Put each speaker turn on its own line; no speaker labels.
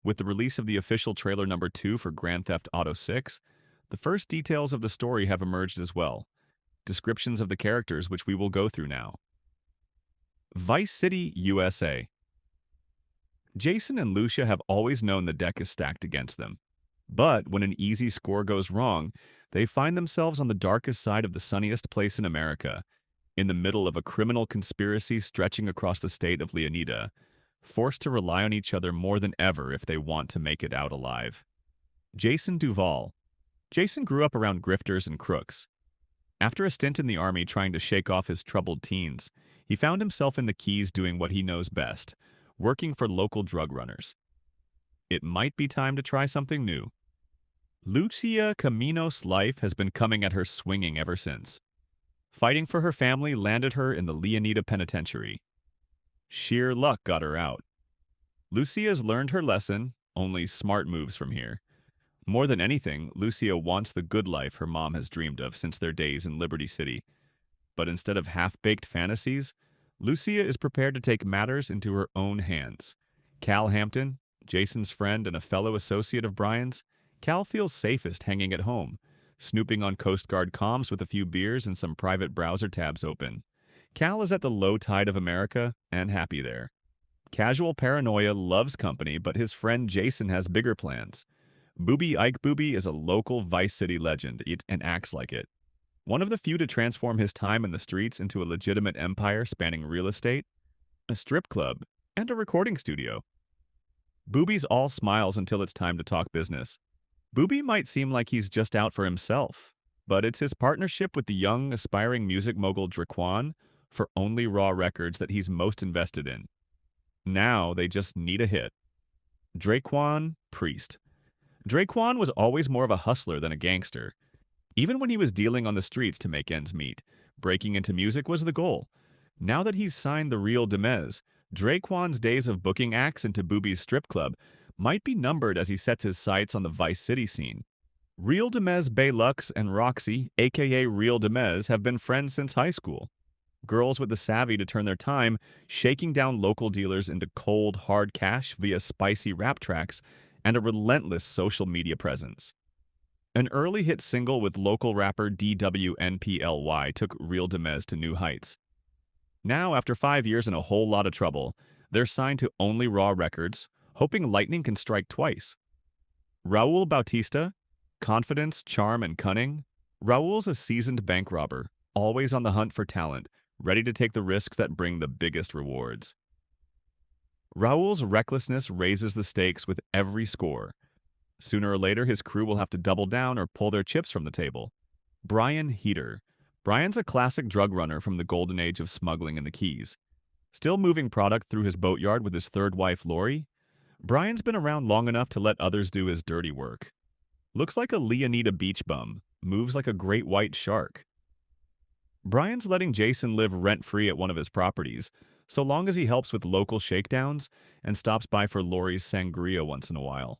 With the release of the official trailer number 2 for Grand Theft Auto 6, the first details of the story have emerged as well. Descriptions of the characters, which we will go through now. Vice City, USA. Jason and Lucia have always known the deck is stacked against them. But when an easy score goes wrong, they find themselves on the darkest side of the sunniest place in America, in the middle of a criminal conspiracy stretching across the state of Leonida, forced to rely on each other more than ever if they want to make it out alive. Jason Duvall. Jason grew up around grifters and crooks. After a stint in the army trying to shake off his troubled teens, he found himself in the Keys doing what he knows best, working for local drug runners. It might be time to try something new. Lucia Camino's life has been coming at her swinging ever since. Fighting for her family landed her in the Leonida Penitentiary. Sheer luck got her out. Lucia's learned her lesson, only smart moves from here. More than anything, Lucia wants the good life her mom has dreamed of since their days in Liberty City. But instead of half-baked fantasies, Lucia is prepared to take matters into her own hands. Cal Hampton, Jason's friend and a fellow associate of Brian's, Cal feels safest hanging at home, snooping on Coast Guard comms with a few beers and some private browser tabs open. Cal is at the low tide of America and happy there. Casual paranoia loves company, but his friend Jason has bigger plans. Booby Ike Booby is a local Vice City legend and acts like it. One of the few to transform his time in the streets into a legitimate empire spanning real estate, a strip club, and a recording studio. Booby's all smiles until it's time to talk business. Booby might seem like he's just out for himself, but it's his partnership with the young, aspiring music mogul Draquan for Only Raw Records that he's most invested in. Now they just need a hit. Draquan Priest. Draquan was always more of a hustler than a gangster. Even when he was dealing on the streets to make ends meet, breaking into music was the goal. Now that he's signed the Real Demez, Draquan's days of booking acts into Booby's strip club might be numbered as he sets his sights on the Vice City scene. Real Demez Baylux and Roxy, aka Real Demez, have been friends since high school. Girls with the savvy to turn their time shaking down local dealers into cold, hard cash via spicy rap tracks and a relentless social media presence. An early hit single with local rapper DWNPLY took Real Demez to new heights. Now, after 5 years and a whole lot of trouble, they're signed to Only Raw Records, hoping lightning can strike twice. Raul Bautista, confidence, charm, and cunning. Raul's a seasoned bank robber, always on the hunt for talent, ready to take the risks that bring the biggest rewards. Raul's recklessness raises the stakes with every score. Sooner or later, his crew will have to double down or pull their chips from the table. Brian Heater. Brian's a classic drug runner from the golden age of smuggling in the Keys. Still moving product through his boatyard with his third wife, Lori, Brian's been around long enough to let others do his dirty work. Looks like a Leonida beach bum, moves like a great white shark. Brian's letting Jason live rent-free at one of his properties, so long as he helps with local shakedowns and stops by for Lori's sangria once in a while.